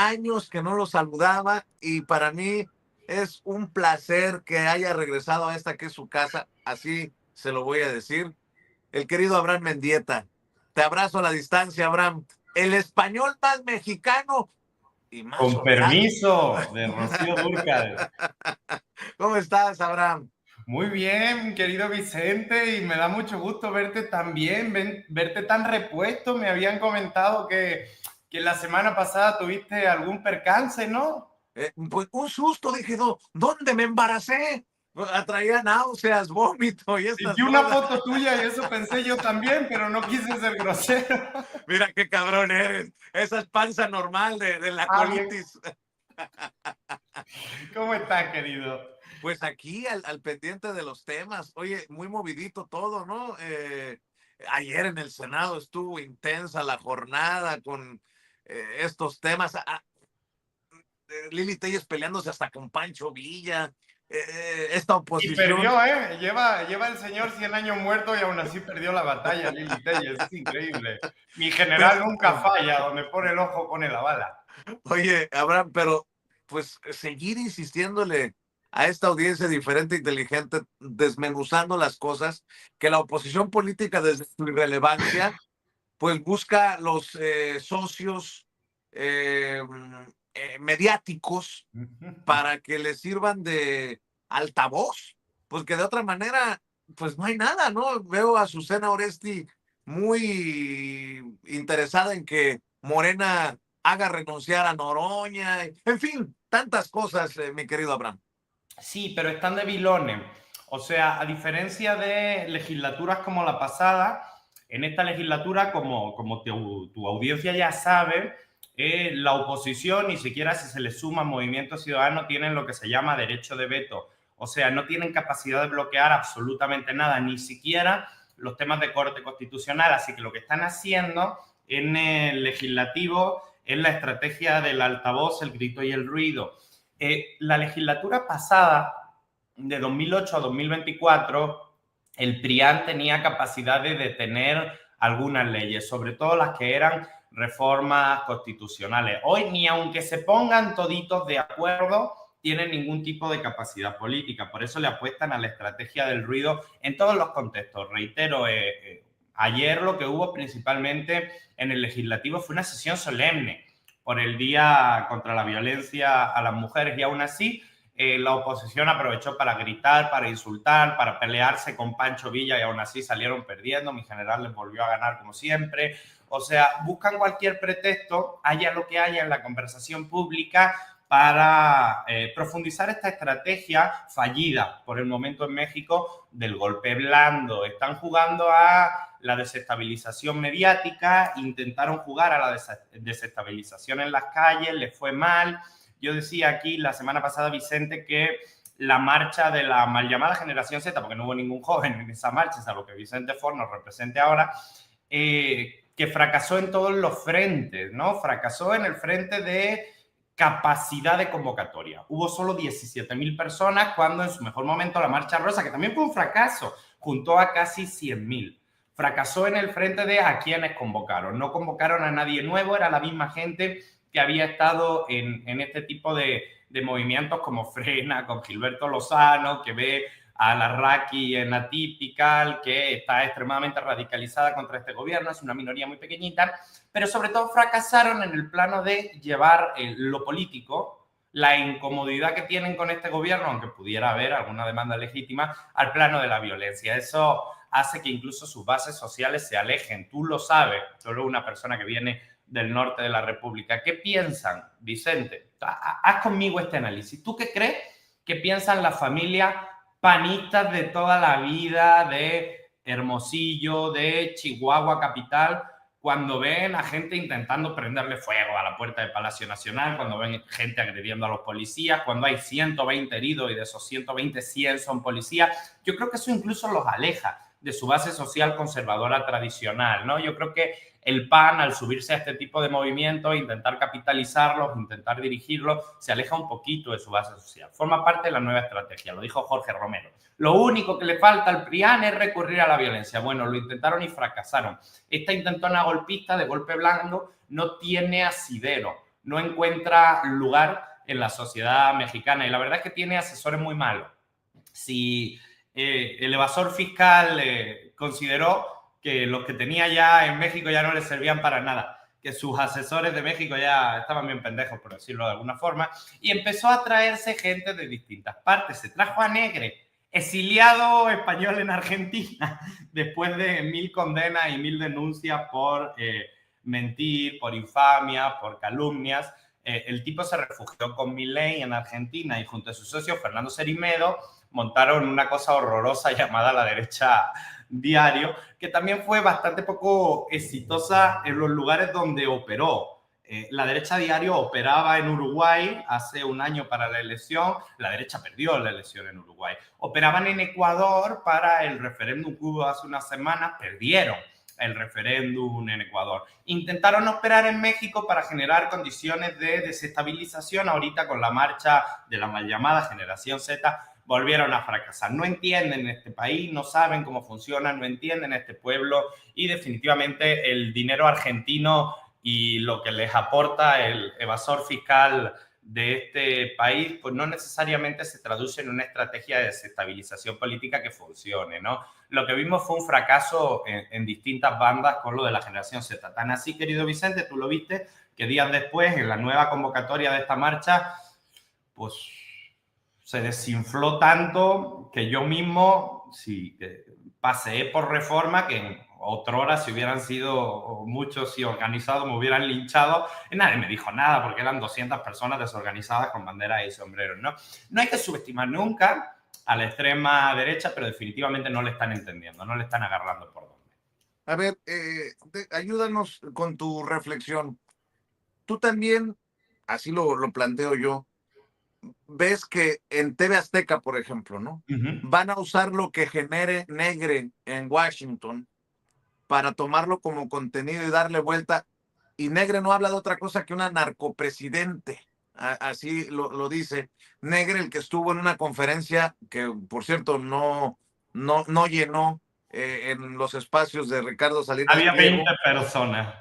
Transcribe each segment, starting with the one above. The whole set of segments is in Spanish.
años que no lo saludaba y para mí es un placer que haya regresado a esta que es su casa, así se lo voy a decir. El querido Abraham Mendieta. Te abrazo a la distancia, Abraham. El español más mexicano y más Con honesto. permiso de Rocío Dúrcal. ¿Cómo estás, Abraham? Muy bien, querido Vicente, y me da mucho gusto verte tan bien, verte tan repuesto. Me habían comentado que la semana pasada tuviste algún percance, ¿no? Pues un susto, dije, ¿dónde me embaracé? Traía náuseas, vómito y Y vi estas una cosas. foto tuya y eso pensé yo también, pero no quise ser grosero. Mira qué cabrón eres. Esa es panza normal de la Ah, bien. colitis. ¿Cómo estás, querido? Pues aquí al pendiente de los temas. Oye, muy movidito todo, ¿no? Ayer en el Senado estuvo intensa la jornada con estos temas. Lili Telles peleándose hasta con Pancho Villa. Esta Y oposición. perdió, ¿eh? Lleva el señor 100 años muerto y aún así perdió la batalla, Lili Telles. Es increíble. Mi general nunca Pero, falla. Donde pone el ojo, pone la bala. oye, Abraham, pero pues seguir insistiéndole a esta audiencia diferente, e inteligente, desmenuzando las cosas, que la oposición política desde su irrelevancia, pues busca los socios eh, mediáticos para que les sirvan de altavoz, pues que de otra manera, pues no hay nada, ¿no? Veo a Susana Oresti muy interesada en que Morena haga renunciar a Noroña, en fin, tantas cosas, mi querido Abraham. Sí, pero están de vilones. O sea, a diferencia de legislaturas como la pasada, en esta legislatura, como tu audiencia ya sabe, la oposición, ni siquiera si se le suma Movimiento Ciudadano, tienen lo que se llama derecho de veto. O sea, no tienen capacidad de bloquear absolutamente nada, ni siquiera los temas de corte constitucional. Así que lo que están haciendo en el legislativo es la estrategia del altavoz, el grito y el ruido. La legislatura pasada, de 2008 a 2024, el PRIAN tenía capacidad de detener algunas leyes, sobre todo las que eran reformas constitucionales. Hoy, ni aunque se pongan toditos de acuerdo, tienen ningún tipo de capacidad política. Por eso le apuestan a la estrategia del ruido en todos los contextos. Reitero, ayer lo que hubo principalmente en el legislativo fue una sesión solemne por el Día contra la Violencia a las Mujeres, y aún así la oposición aprovechó para gritar, para insultar, para pelearse con Pancho Villa, y aún así salieron perdiendo. Mi general les volvió a ganar como siempre. O sea, buscan cualquier pretexto, haya lo que haya en la conversación pública, para profundizar esta estrategia fallida por el momento en México del golpe blando. Están jugando a la desestabilización mediática, intentaron jugar a la desestabilización en las calles, les fue mal. Yo decía aquí la semana pasada, Vicente, que la marcha de la mal llamada generación Z, porque no hubo ningún joven en esa marcha, salvo que Vicente Ford nos represente ahora, que fracasó en todos los frentes, ¿no? Fracasó en el frente de capacidad de convocatoria. Hubo solo 17,000 personas, cuando en su mejor momento la Marcha Rosa, que también fue un fracaso, juntó a casi 100,000. Fracasó en el frente de a quienes convocaron. No convocaron a nadie nuevo, era la misma gente que había estado en este tipo de movimientos como Frena, con Gilberto Lozano, que ve a la Raki en Atypical, que está extremadamente radicalizada contra este gobierno, es una minoría muy pequeñita, pero sobre todo fracasaron en el plano de llevar lo político, la incomodidad que tienen con este gobierno, aunque pudiera haber alguna demanda legítima, al plano de la violencia. Eso hace que incluso sus bases sociales se alejen. Tú lo sabes, solo una persona que viene del norte de la República. ¿Qué piensan, Vicente? Haz conmigo este análisis. ¿Tú qué crees que piensan las familias panistas de toda la vida, de Hermosillo, de Chihuahua capital, cuando ven a gente intentando prenderle fuego a la puerta del Palacio Nacional, cuando ven gente agrediendo a los policías, cuando hay 120 heridos y de esos 120, 100 son policías? Yo creo que eso incluso los aleja de su base social conservadora tradicional, ¿no? Yo creo que el PAN, al subirse a este tipo de movimientos, intentar capitalizarlos, intentar dirigirlos, se aleja un poquito de su base social. Forma parte de la nueva estrategia, lo dijo Jorge Romero. Lo único que le falta al PRIAN es recurrir a la violencia. Bueno, lo intentaron y fracasaron. Esta intentona golpista de golpe blando no tiene asidero, no encuentra lugar en la sociedad mexicana. Y la verdad es que tiene asesores muy malos. Si el evasor fiscal consideró que los que tenía ya en México ya no le servían para nada, que sus asesores de México ya estaban bien pendejos, por decirlo de alguna forma, y empezó a traerse gente de distintas partes. Se trajo a Negre, exiliado español en Argentina, después de 1000 condenas y 1000 denuncias por mentir, por infamia, por calumnias. El tipo se refugió con Milei en Argentina y junto a su socio Fernando Cerimedo montaron una cosa horrorosa llamada La Derecha Diario, que también fue bastante poco exitosa en los lugares donde operó. La Derecha Diario operaba en Uruguay hace un año para la elección, la derecha perdió la elección en Uruguay. Operaban en Ecuador para el referéndum que hubo hace unas semanas, perdieron el referéndum en Ecuador. Intentaron operar en México para generar condiciones de desestabilización. Ahorita con la marcha de la mal llamada Generación Z volvieron a fracasar. No entienden este país, no saben cómo funciona, no entienden este pueblo y definitivamente el dinero argentino y lo que les aporta el evasor fiscal de este país, pues no necesariamente se traduce en una estrategia de desestabilización política que funcione, ¿no? Lo que vimos fue un fracaso en distintas bandas con lo de la Generación Z. Tan así, querido Vicente, tú lo viste, que días después, en la nueva convocatoria de esta marcha, pues se desinfló tanto que yo mismo, sí, paseé por Reforma, que en otrora, si hubieran sido muchos y organizados, me hubieran linchado. Y nadie me dijo nada, porque eran 200 personas desorganizadas con banderas y sombreros, ¿no? No hay que subestimar nunca a la extrema derecha, pero definitivamente no le están entendiendo, no le están agarrando por dónde. A ver, ayúdanos con tu reflexión. Tú también, así lo planteo yo, ves que en TV Azteca, por ejemplo, ¿no? Van a usar lo que genere Negre en Washington para tomarlo como contenido y darle vuelta. Y Negre no habla de otra cosa que una narcopresidente. Así lo dice. Negre, el que estuvo en una conferencia que, por cierto, no llenó en los espacios de Ricardo Salinas Había Pliego. 20 personas.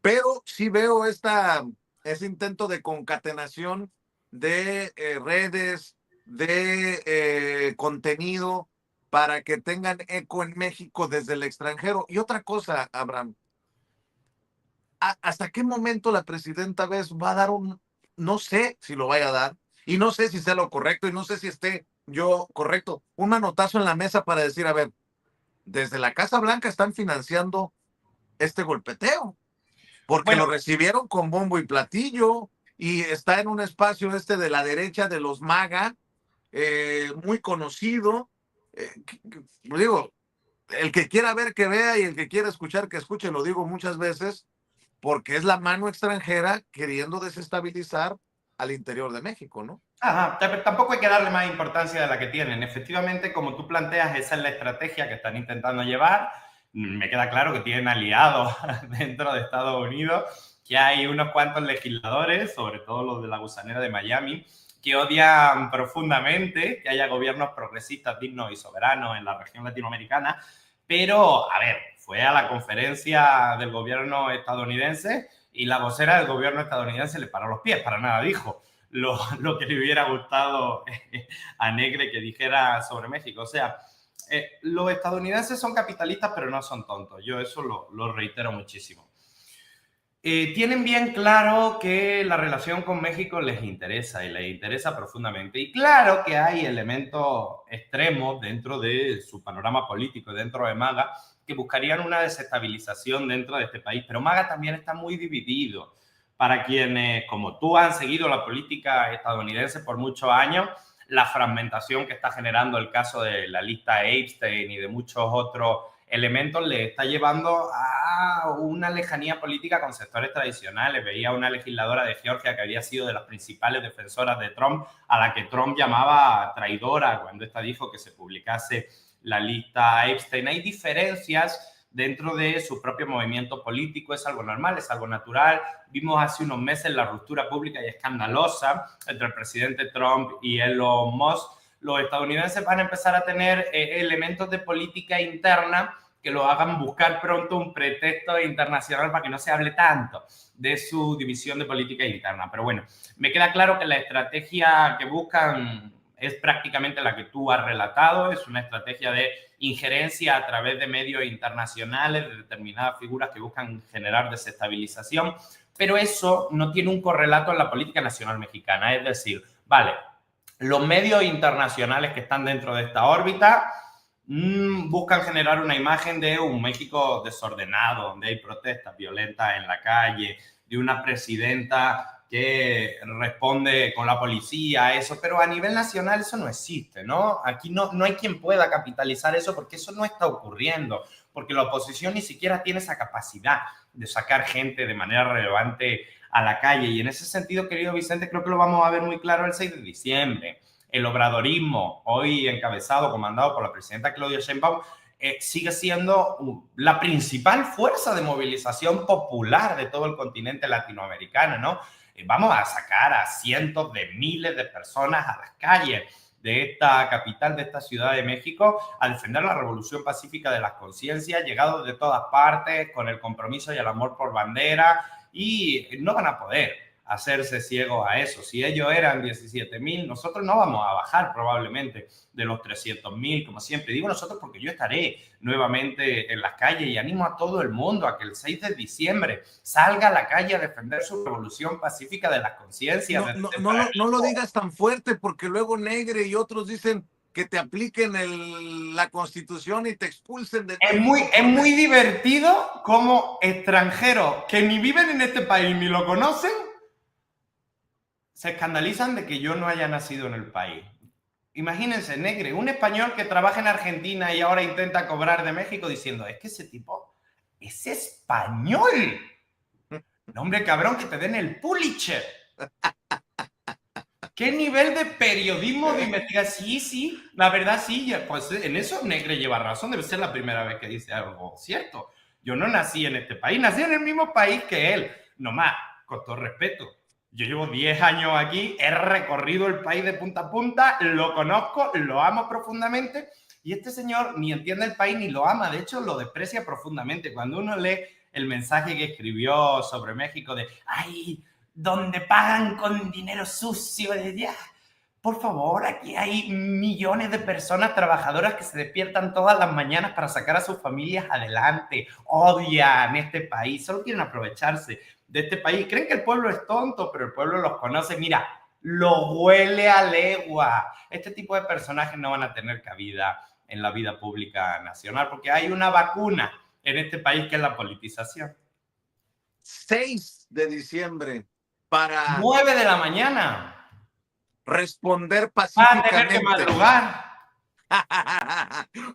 Pero sí veo ese intento de concatenación de redes, de contenido para que tengan eco en México desde el extranjero. Y otra cosa, Abraham, ¿hasta qué momento la presidenta Bess va a dar no sé si lo vaya a dar, y no sé si sea lo correcto, y no sé si esté yo correcto, un manotazo en la mesa para decir, a ver, desde la Casa Blanca están financiando este golpeteo, porque Bueno, lo recibieron con bombo y platillo, y está en un espacio de la derecha de los MAGA, muy conocido. Digo, el que quiera ver que vea y el que quiera escuchar que escuche, lo digo muchas veces, porque es la mano extranjera queriendo desestabilizar al interior de México, ¿no? ajá, tampoco hay que darle más importancia de la que tienen. Efectivamente, como tú planteas, esa es la estrategia que están intentando llevar. Me queda claro que tienen aliados dentro de Estados Unidos, que hay unos cuantos legisladores, sobre todo los de la gusanera de Miami, que odian profundamente que haya gobiernos progresistas, dignos y soberanos en la región latinoamericana. Pero, a ver, fue a la conferencia del gobierno estadounidense y la vocera del gobierno estadounidense le paró los pies, para nada dijo lo que le hubiera gustado a Negre que dijera sobre México. O sea, los estadounidenses son capitalistas, pero no son tontos. Yo eso lo reitero muchísimo. Tienen bien claro que la relación con México les interesa y les interesa profundamente. Y claro que hay elementos extremos dentro de su panorama político, dentro de MAGA, que buscarían una desestabilización dentro de este país. Pero MAGA también está muy dividido. Para quienes, como tú, han seguido la política estadounidense por muchos años, la fragmentación que está generando el caso de la lista Epstein y de muchos otros elementos le está llevando a una lejanía política con sectores tradicionales. Veía una legisladora de Georgia que había sido de las principales defensoras de Trump, a la que Trump llamaba traidora cuando esta dijo que se publicase la lista Epstein. Hay diferencias dentro de su propio movimiento político, es algo normal, es algo natural. Vimos hace unos meses la ruptura pública y escandalosa entre el presidente Trump y Elon Musk. Los estadounidenses van a empezar a tener elementos de política interna que lo hagan buscar pronto un pretexto internacional para que no se hable tanto de su división de política interna. Pero bueno, me queda claro que la estrategia que buscan es prácticamente la que tú has relatado, es una estrategia de injerencia a través de medios internacionales, de determinadas figuras que buscan generar desestabilización, pero eso no tiene un correlato en la política nacional mexicana. Es decir, vale, los medios internacionales que están dentro de esta órbita buscan generar una imagen de un México desordenado, donde hay protestas violentas en la calle, de una presidenta que responde con la policía a eso, pero a nivel nacional eso no existe, ¿no? Aquí no hay quien pueda capitalizar eso porque eso no está ocurriendo, porque la oposición ni siquiera tiene esa capacidad de sacar gente de manera relevante a la calle. Y en ese sentido, querido Vicente, creo que lo vamos a ver muy claro el 6 de diciembre. El obradorismo, hoy encabezado, comandado por la presidenta Claudia Sheinbaum, sigue siendo la principal fuerza de movilización popular de todo el continente latinoamericano, ¿no? Vamos a sacar a cientos de miles de personas a las calles de esta capital, de esta Ciudad de México, a defender la revolución pacífica de las conciencias, llegados de todas partes, con el compromiso y el amor por bandera, y no van a poder hacerse ciegos a eso. Si ellos eran 17,000, nosotros no vamos a bajar probablemente de los 300,000, como siempre. Digo nosotros porque yo estaré nuevamente en las calles y animo a todo el mundo a que el 6 de diciembre salga a la calle a defender su revolución pacífica de las conciencias. No lo digas tan fuerte porque luego Negre y otros dicen que te apliquen la Constitución y te expulsen de México. Es muy divertido como extranjeros que ni viven en este país ni lo conocen se escandalizan de que yo no haya nacido en el país. Imagínense, Negre, un español que trabaja en Argentina y ahora intenta cobrar de México diciendo, es que ese tipo es español. No, hombre, cabrón, que te den el Pulitzer. ¿Qué nivel de periodismo de investigación? Sí, la verdad sí, pues en eso Negre lleva razón, debe ser la primera vez que dice algo cierto. Yo no nací en este país, nací en el mismo país que él, nomás, con todo respeto. Yo llevo 10 años aquí, he recorrido el país de punta a punta, lo conozco, lo amo profundamente y este señor ni entiende el país ni lo ama, de hecho lo desprecia profundamente. Cuando uno lee el mensaje que escribió sobre México de, ay, donde pagan con dinero sucio, de ya, por favor, aquí hay millones de personas trabajadoras que se despiertan todas las mañanas para sacar a sus familias adelante, odian este país, solo quieren aprovecharse de este país. Creen que el pueblo es tonto, pero el pueblo los conoce. Mira, lo huele a legua. Este tipo de personajes no van a tener cabida en la vida pública nacional porque hay una vacuna en este país que es la politización. 6 de diciembre para 9 de la mañana. responder Va a tener pacíficamente. que madrugar.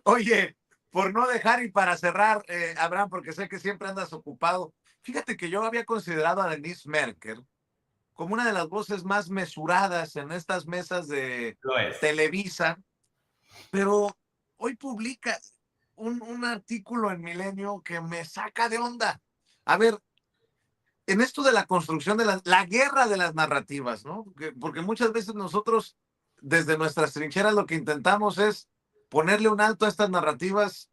Oye, por no dejar y para cerrar, Abraham, porque sé que siempre andas ocupado. Fíjate que yo había considerado a Denise Merker como una de las voces más mesuradas en estas mesas de Televisa, pero hoy publica un artículo en Milenio que me saca de onda. A ver, en esto de la construcción de la guerra de las narrativas, ¿no? Porque muchas veces nosotros, desde nuestras trincheras, lo que intentamos es ponerle un alto a estas narrativas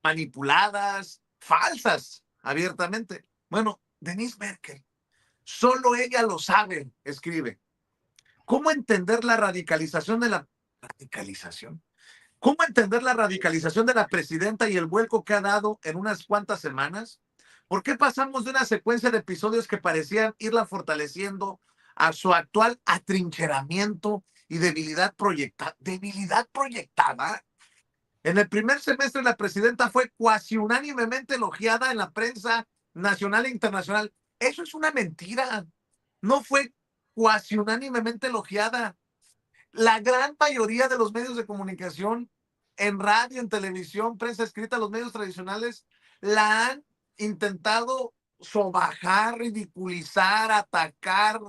manipuladas, falsas, abiertamente. Bueno, Denise Merkel, solo ella lo sabe, escribe. ¿Cómo entender la radicalización de la radicalización? ¿Cómo entender la radicalización de la presidenta y el vuelco que ha dado en unas cuantas semanas? ¿Por qué pasamos de una secuencia de episodios que parecían irla fortaleciendo a su actual atrincheramiento y debilidad proyectada? ¿Debilidad proyectada? En el primer semestre la presidenta fue cuasi unánimemente elogiada en la prensa nacional e internacional. Eso es una mentira. No fue cuasi unánimemente elogiada. La gran mayoría de los medios de comunicación, en radio, en televisión, prensa escrita, los medios tradicionales, la han intentado sobajar, ridiculizar, atacar,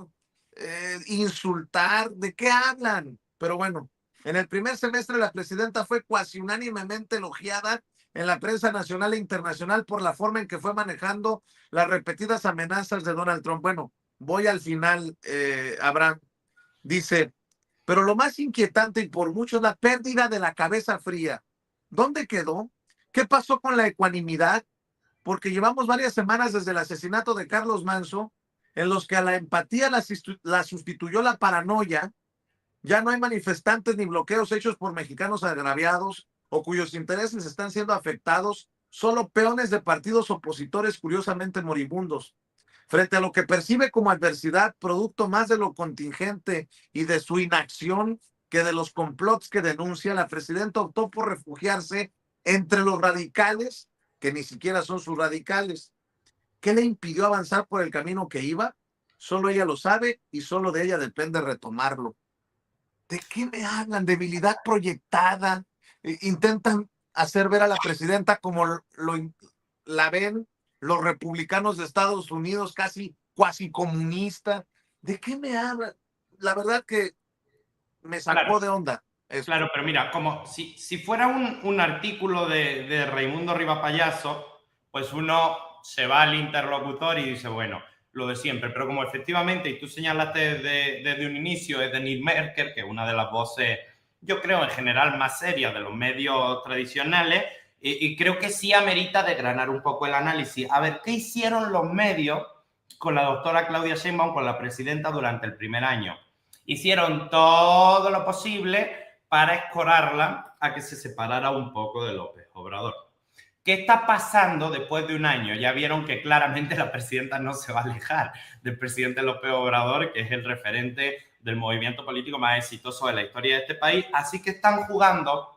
insultar. ¿De qué hablan? Pero bueno, en el primer semestre la presidenta fue cuasi unánimemente elogiada en la prensa nacional e internacional por la forma en que fue manejando las repetidas amenazas de Donald Trump. Bueno, voy al final, Abraham. Dice, pero lo más inquietante y por mucho es la pérdida de la cabeza fría. ¿Dónde quedó? ¿Qué pasó con la ecuanimidad? Porque llevamos varias semanas desde el asesinato de Carlos Manso en los que a la empatía la sustituyó la paranoia. Ya no hay manifestantes ni bloqueos hechos por mexicanos agraviados o cuyos intereses están siendo afectados, solo peones de partidos opositores curiosamente moribundos. Frente a lo que percibe como adversidad, producto más de lo contingente y de su inacción que de los complots que denuncia, la presidenta optó por refugiarse entre los radicales, que ni siquiera son sus radicales. ¿Qué le impidió avanzar por el camino que iba? Solo ella lo sabe y solo de ella depende retomarlo. ¿De qué me hablan? Debilidad proyectada. Intentan hacer ver a la presidenta como la ven los republicanos de Estados Unidos, casi cuasi comunista. ¿De qué me hablan? La verdad que me Claro, sacó de onda esto. claro, pero mira, como si fuera un artículo de Raimundo Riva Payaso, pues uno se va al interlocutor y dice, bueno, lo de siempre, pero como efectivamente, y tú señalaste desde un inicio, es Denis Merker, que es una de las voces, yo creo, en general más serias de los medios tradicionales, y creo que sí amerita desgranar un poco el análisis. A ver, ¿qué hicieron los medios con la doctora Claudia Sheinbaum, con la presidenta, durante el primer año? Hicieron todo lo posible para escorarla a que se separara un poco de López Obrador. ¿Qué está pasando después de un año? Ya vieron que claramente la presidenta no se va a alejar del presidente López Obrador, que es el referente del movimiento político más exitoso de la historia de este país. Así que están jugando,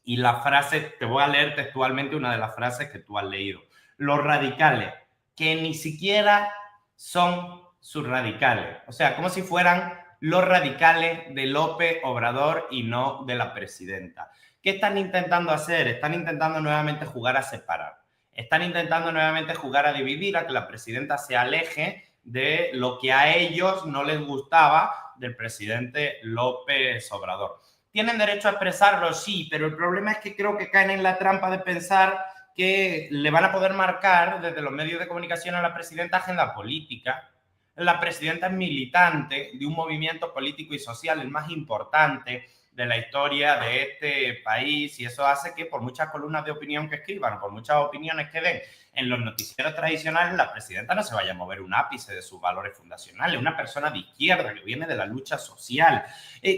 y la frase, te voy a leer textualmente una de las frases que tú has leído. Los radicales, que ni siquiera son sus radicales. O sea, como si fueran los radicales de López Obrador y no de la presidenta. ¿Qué están intentando hacer? Están intentando nuevamente jugar a separar. Están intentando nuevamente jugar a dividir, a que la presidenta se aleje de lo que a ellos no les gustaba del presidente López Obrador. ¿Tienen derecho a expresarlo? Sí, pero el problema es que creo que caen en la trampa de pensar que le van a poder marcar desde los medios de comunicación a la presidenta agenda política. La presidenta es militante de un movimiento político y social, el más importante de la historia de este país, y eso hace que por muchas columnas de opinión que escriban, por muchas opiniones que den en los noticieros tradicionales, la presidenta no se vaya a mover un ápice de sus valores fundacionales. Una persona de izquierda que viene de la lucha social.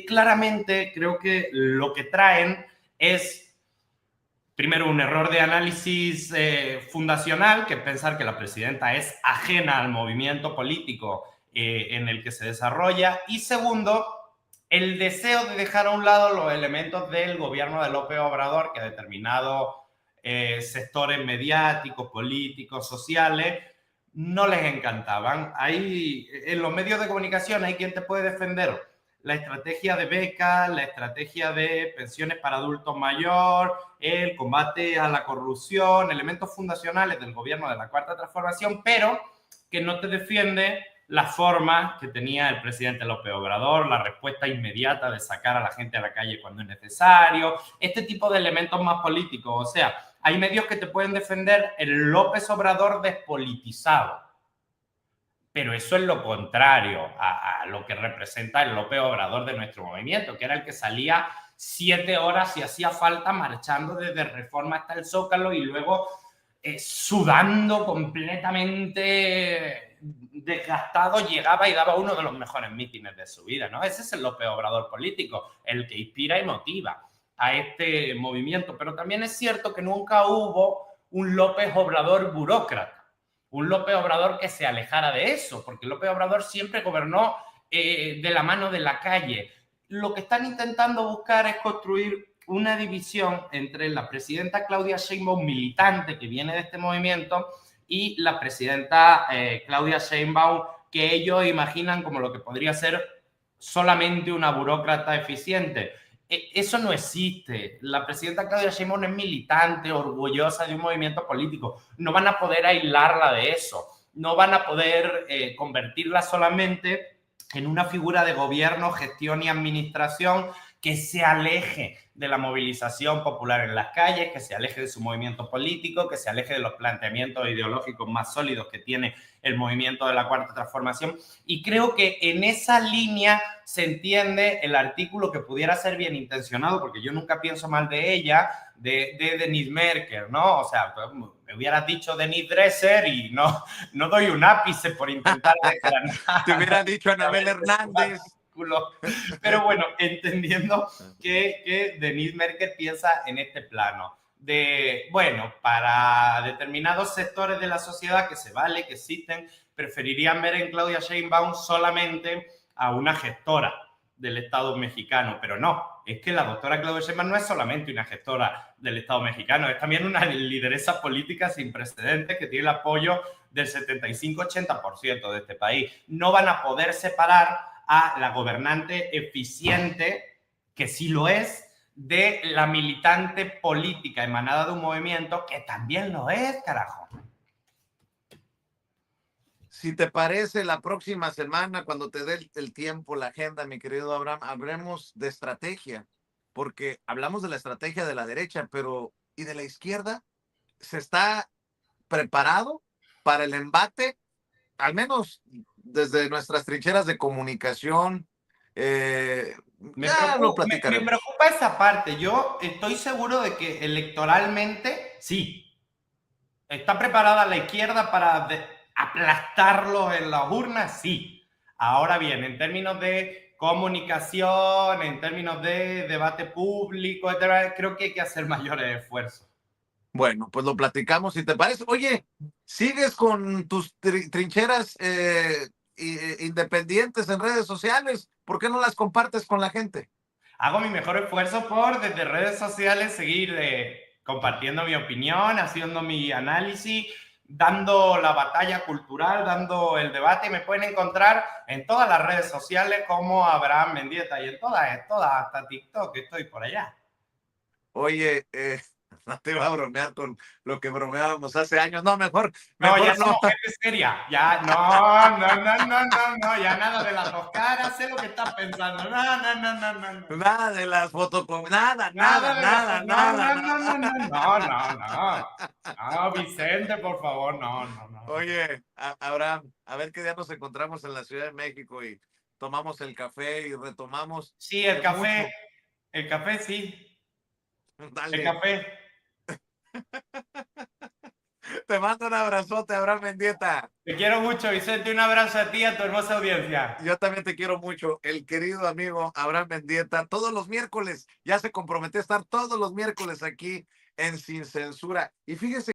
Claramente creo que lo que traen es, primero, un error de análisis fundacional, que es pensar que la presidenta es ajena al movimiento político en el que se desarrolla, y segundo, el deseo de dejar a un lado los elementos del gobierno de López Obrador que determinados sectores mediáticos, políticos, sociales no les encantaban. Ahí, en los medios de comunicación, hay quien te puede defender la estrategia de becas, la estrategia de pensiones para adultos mayores, el combate a la corrupción, elementos fundacionales del gobierno de la Cuarta Transformación, pero que no te defiende la forma que tenía el presidente López Obrador, la respuesta inmediata de sacar a la gente a la calle cuando es necesario, este tipo de elementos más políticos. O sea, hay medios que te pueden defender el López Obrador despolitizado, pero eso es lo contrario a lo que representa el López Obrador de nuestro movimiento, que era el que salía 7 horas si hacía falta marchando desde Reforma hasta el Zócalo y luego sudando completamente desgastado, llegaba y daba uno de los mejores mítines de su vida, ¿no? Ese es el López Obrador político, el que inspira y motiva a este movimiento. Pero también es cierto que nunca hubo un López Obrador burócrata, un López Obrador que se alejara de eso, porque López Obrador siempre gobernó de la mano de la calle. Lo que están intentando buscar es construir una división entre la presidenta Claudia Sheinbaum, militante que viene de este movimiento, y la presidenta Claudia Sheinbaum, que ellos imaginan como lo que podría ser solamente una burócrata eficiente. Eso no existe. La presidenta Claudia Sheinbaum es militante, orgullosa de un movimiento político. No van a poder aislarla de eso. No van a poder convertirla solamente en una figura de gobierno, gestión y administración que se aleje de la movilización popular en las calles, que se aleje de su movimiento político, que se aleje de los planteamientos ideológicos más sólidos que tiene el movimiento de la Cuarta Transformación. Y creo que en esa línea se entiende el artículo que pudiera ser bien intencionado, porque yo nunca pienso mal de ella, de Denise Merker, ¿no? O sea, pues, me hubieras dicho Denise Dresser y no doy un ápice por intentar desgranar. Te hubiera dicho Anabel Hernández. Pero bueno, entendiendo que Denise Merker piensa en este plano de, bueno, para determinados sectores de la sociedad que se vale, que existen, preferirían ver en Claudia Sheinbaum solamente a una gestora del Estado mexicano, pero no, es que la doctora Claudia Sheinbaum no es solamente una gestora del Estado mexicano, es también una lideresa política sin precedentes que tiene el apoyo del 75-80% de este país. No van a poder separar a la gobernante eficiente, que sí lo es, de la militante política emanada de un movimiento que también lo es, carajo. Si te parece, la próxima semana, cuando te dé el tiempo, la agenda, mi querido Abraham, hablemos de estrategia, porque hablamos de la estrategia de la derecha, pero ¿y de la izquierda? ¿Se está preparado para el embate? Al menos desde nuestras trincheras de comunicación, Me ya lo me platicaremos. preocupa esa parte. Yo estoy seguro de que electoralmente, sí, está preparada la izquierda para aplastarlos en las urnas, sí. Ahora bien, en términos de comunicación, en términos de debate público, etc., creo que hay que hacer mayores esfuerzos. Bueno, pues lo platicamos si te parece. Oye, ¿sigues con tus trincheras independientes en redes sociales? ¿Por qué no las compartes con la gente? Hago mi mejor esfuerzo por desde redes sociales seguir compartiendo mi opinión, haciendo mi análisis, dando la batalla cultural, dando el debate. Me pueden encontrar en todas las redes sociales como Abraham Mendieta y en todas, hasta TikTok, estoy por allá. Oye, no te iba a bromear con lo que bromeábamos hace años. No, mejor, No, mejor ya no. somos gente seria. Ya, no, ya nada de las dos caras, sé lo que estás pensando. No. Nada de las fotocopias, nada, Nada nada, de las... nada, No, nada, no, no, nada. no, no, no, no. No, Vicente, por favor, no. Oye, Abraham, a ver qué día nos encontramos en la Ciudad de México y tomamos el café y retomamos Sí, mucho. el café, sí, el Dale, café. te mando un abrazote, Abraham Mendieta. Te quiero mucho, Vicente, un abrazo a ti y a tu hermosa audiencia. Yo también te quiero mucho, el querido amigo Abraham Mendieta. Todos los miércoles, ya se comprometió a estar todos los miércoles aquí en Sin Censura. Y fíjese